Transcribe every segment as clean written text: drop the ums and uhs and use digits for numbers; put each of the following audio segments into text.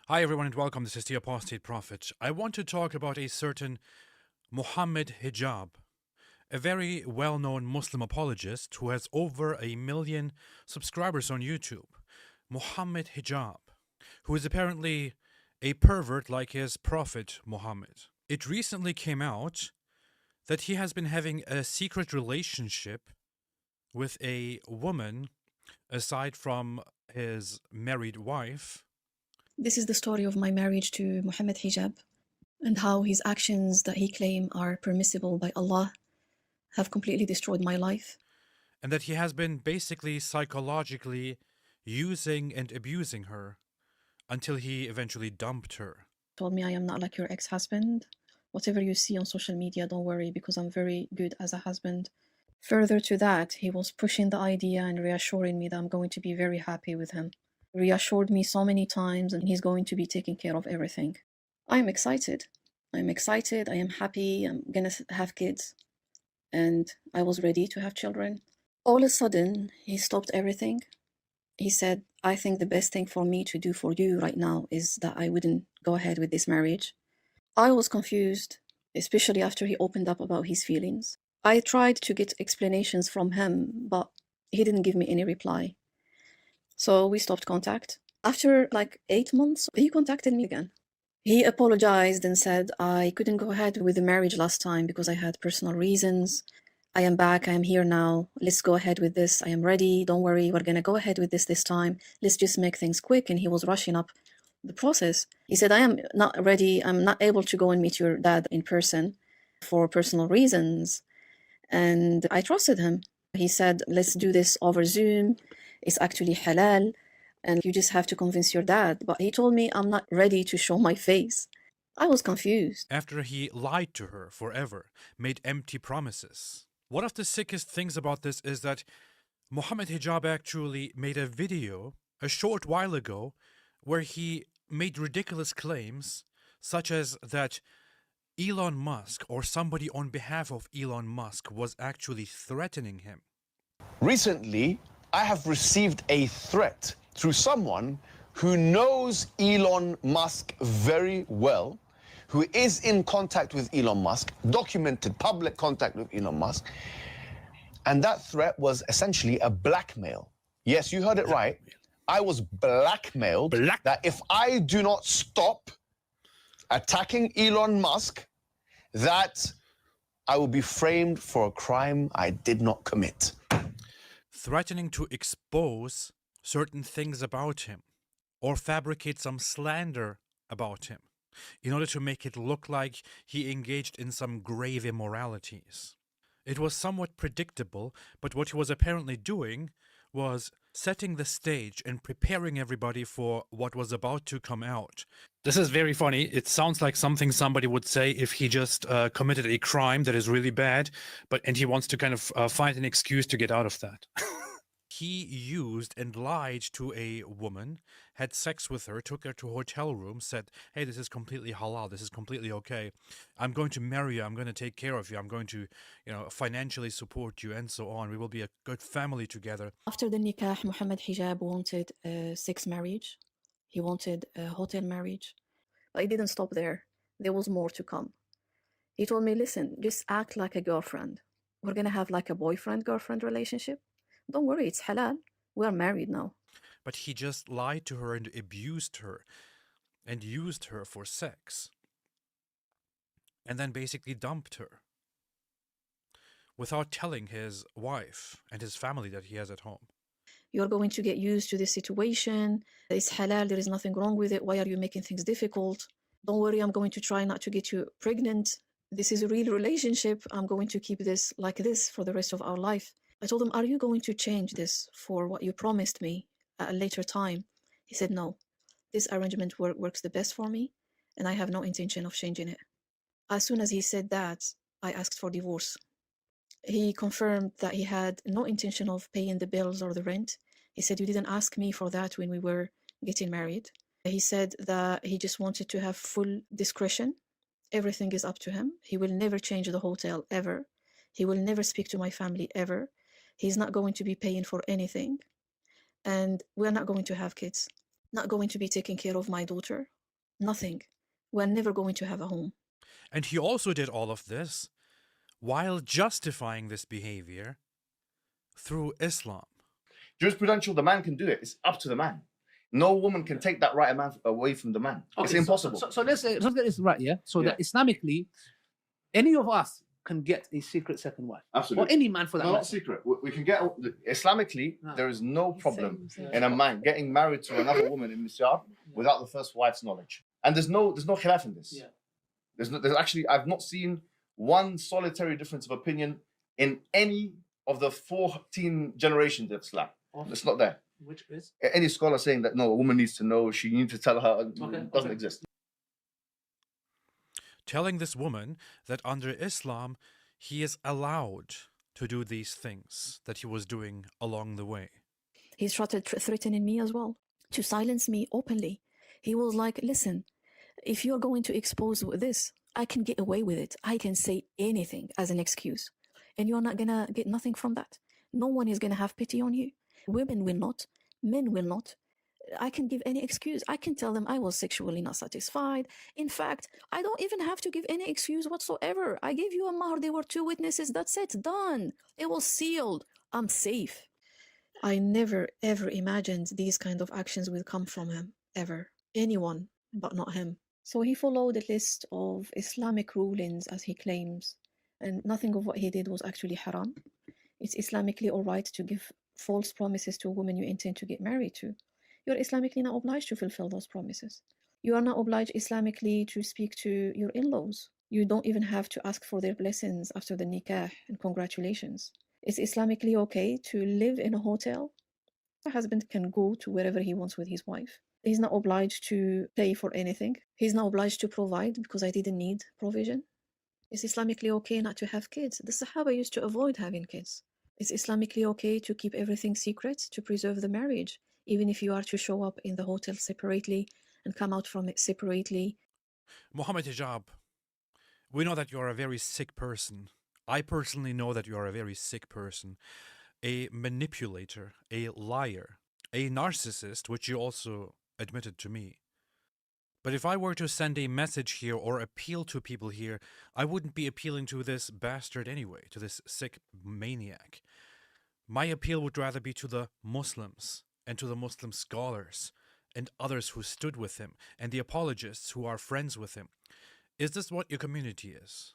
Hi, everyone, and welcome. This is the Apostate Prophet. I want to talk about a certain Mohammed Hijab, a very well known Muslim apologist who has over 1 million subscribers on YouTube. Mohammed Hijab, who is apparently a pervert like his prophet Muhammad. It recently came out that he has been having a secret relationship with a woman aside from his married wife. This is the story of my marriage to Mohammed Hijab and how his actions that he claims are permissible by Allah have completely destroyed my life. And that he has been basically psychologically using and abusing her until he eventually dumped her. Told me I am not like your ex-husband. Whatever you see on social media, don't worry because I'm very good as a husband. Further to that, he was pushing the idea and reassuring me that I'm going to be very happy with him. Reassured me so many times and he's going to be taking care of everything. I am excited. I am happy. I'm gonna have kids. And I was ready to have children. All of a sudden, he stopped everything. He said, I think the best thing for me to do for you right now is that I wouldn't go ahead with this marriage. I was confused, especially after he opened up about his feelings. I tried to get explanations from him, but he didn't give me any reply. So we stopped contact. After like 8 months, he contacted me again. He apologized and said, I couldn't go ahead with the marriage last time because I had personal reasons. I am back. I am here now. Let's go ahead with this. I am ready. Don't worry. We're going to go ahead with this time. Let's just make things quick. And he was rushing up the process. He said, I am not ready. I'm not able to go and meet your dad in person for personal reasons. And I trusted him. He said, let's do this over Zoom. It's actually halal. And you just have to convince your dad. But he told me I'm not ready to show my face. I was confused. After he lied to her forever, made empty promises. One of the sickest things about this is that Mohammed Hijab actually made a video a short while ago where he made ridiculous claims, such as that Elon Musk or somebody on behalf of Elon Musk was actually threatening him. Recently, I have received a threat through someone who knows Elon Musk very well, who is in contact with Elon Musk, documented public contact with Elon Musk. And that threat was essentially a blackmail. Yes, you heard it right. I was blackmailed that if I do not stop attacking Elon Musk, that I will be framed for a crime I did not commit. Threatening to expose certain things about him or fabricate some slander about him in order to make it look like he engaged in some grave immoralities. It was somewhat predictable, but what he was apparently doing was setting the stage and preparing everybody for what was about to come out. This is very funny. It sounds like something somebody would say if he just committed a crime that is really bad, and he wants to kind of find an excuse to get out of that. He used and lied to a woman, had sex with her, took her to a hotel room, said, hey, this is completely halal, this is completely okay. I'm going to marry you, I'm going to take care of you, I'm going to, financially support you, and so on. We will be a good family together. After the nikah, Mohammed Hijab wanted a sex marriage. He wanted a hotel marriage. But he didn't stop there. There was more to come. He told me, listen, just act like a girlfriend. We're going to have like a boyfriend-girlfriend relationship. Don't worry, it's halal. We're married now. But he just lied to her and abused her and used her for sex. And then basically dumped her without telling his wife and his family that he has at home. You're going to get used to this situation. It's halal. There is nothing wrong with it. Why are you making things difficult? Don't worry, I'm going to try not to get you pregnant. This is a real relationship. I'm going to keep this like this for the rest of our life. I told him, are you going to change this for what you promised me at a later time? He said, no, this arrangement works the best for me, and I have no intention of changing it. As soon as he said that, I asked for divorce. He confirmed that he had no intention of paying the bills or the rent. He said, you didn't ask me for that when we were getting married. He said that he just wanted to have full discretion. Everything is up to him. He will never change the hotel, ever. He will never speak to my family, ever. He's not going to be paying for anything. And we're not going to have kids. not going to be taking care of my daughter, nothing. We're never going to have a home. And he also did all of this while justifying this behavior through Islam. Jurisprudential, the man can do it. It's up to the man. No woman can take that right away from the man. It's impossible. So let's get this right, yeah? So that Islamically, any of us can get a secret second wife. Absolutely. Or any man for that No, matter. not secret. We can get Islamically. There is no problem in a man getting married to another woman in Islam without the first wife's knowledge. And there's no khilaf in this. Yeah. There's actually, I've not seen one solitary difference of opinion in any of the 14 generations of Islam. It's not there. Which is? Any scholar saying that no, a woman needs to know, she needs to tell her, doesn't exist. Telling this woman that under Islam, he is allowed to do these things that he was doing along the way. He started threatening me as well, to silence me openly. He was like, listen, if you're going to expose this, I can get away with it. I can say anything as an excuse. And you're not going to get nothing from that. No one is going to have pity on you. Women will not. Men will not. I can give any excuse. I can tell them I was sexually not satisfied. In fact, I don't even have to give any excuse whatsoever. I gave you a mahr. There were 2 witnesses. That's it. Done. It was sealed. I'm safe. I never, ever imagined these kind of actions will come from him. Ever. Anyone, but not him. So he followed a list of Islamic rulings, as he claims. And nothing of what he did was actually haram. It's Islamically all right to give false promises to a woman you intend to get married to. You're Islamically not obliged to fulfill those promises. You are not obliged Islamically to speak to your in-laws. You don't even have to ask for their blessings after the nikah and congratulations. It's Islamically okay to live in a hotel. The husband can go to wherever he wants with his wife. He's not obliged to pay for anything. He's not obliged to provide because I didn't need provision. It's Islamically okay not to have kids. The Sahaba used to avoid having kids. It's Islamically okay to keep everything secret, to preserve the marriage, even if you are to show up in the hotel separately and come out from it separately. Mohammed Hijab, we know that you're a very sick person. I personally know that you are a very sick person, a manipulator, a liar, a narcissist, which you also admitted to me. But if I were to send a message here or appeal to people here, I wouldn't be appealing to this bastard anyway, to this sick maniac. My appeal would rather be to the Muslims and to the Muslim scholars and others who stood with him and the apologists who are friends with him. Is this what your community is?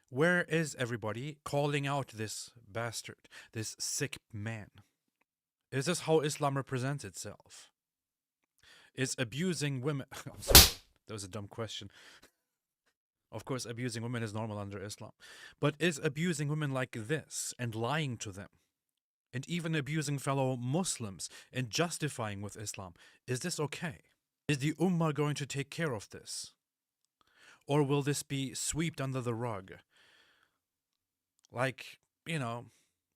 Where is everybody calling out this bastard, this sick man? Is this how Islam represents itself? Is abusing women... I'm sorry, that was a dumb question. Of course, abusing women is normal under Islam. But is abusing women like this and lying to them, and even abusing fellow Muslims and justifying with Islam, is this okay? Is the Ummah going to take care of this? Or will this be swept under the rug? Like,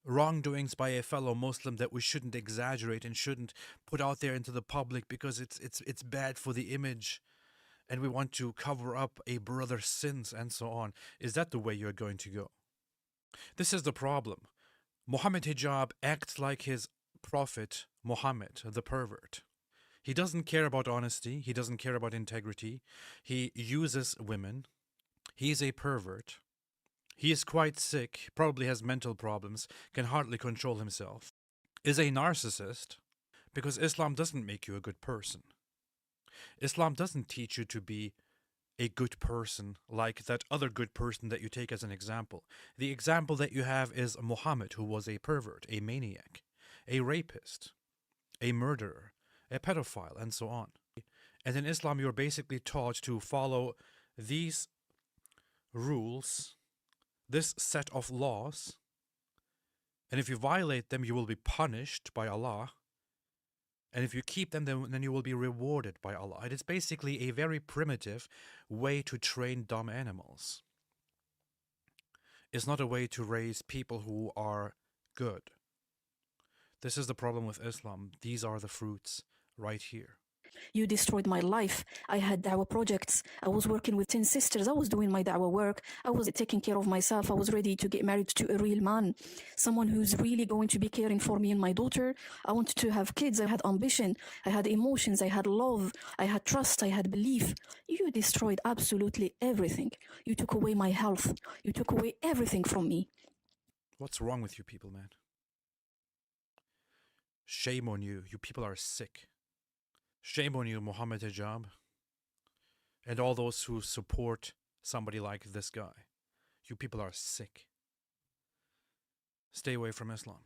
wrongdoings by a fellow Muslim that we shouldn't exaggerate and shouldn't put out there into the public because it's bad for the image and we want to cover up a brother's sins and so on. Is that the way you're going to go? This is the problem. Mohammed Hijab acts like his prophet Mohammed, the pervert. He doesn't care about honesty. He doesn't care about integrity. He uses women. He's a pervert. He is quite sick, probably has mental problems, can hardly control himself, is a narcissist, because Islam doesn't make you a good person. Islam doesn't teach you to be a good person like that other good person that you take as an example. The example that you have is Muhammad, who was a pervert, a maniac, a rapist, a murderer, a pedophile, and so on. And in Islam, you're basically taught to follow these rules, this set of laws, and if you violate them, you will be punished by Allah. And if you keep them, then you will be rewarded by Allah. It is basically a very primitive way to train dumb animals. It's not a way to raise people who are good. This is the problem with Islam. These are the fruits right here. You destroyed my life. I had da'wah projects. I was working with 10 sisters. I was doing my da'wah work. I was taking care of myself. I was ready to get married to a real man, someone who's really going to be caring for me and my daughter. I wanted to have kids. I had ambition. I had emotions. I had love. I had trust. I had belief. You destroyed absolutely everything. You took away my health. You took away everything from me. What's wrong with you people, man? Shame on you. You people are sick. Shame on you, Mohammed Hijab, and all those who support somebody like this guy. You people are sick. Stay away from Islam.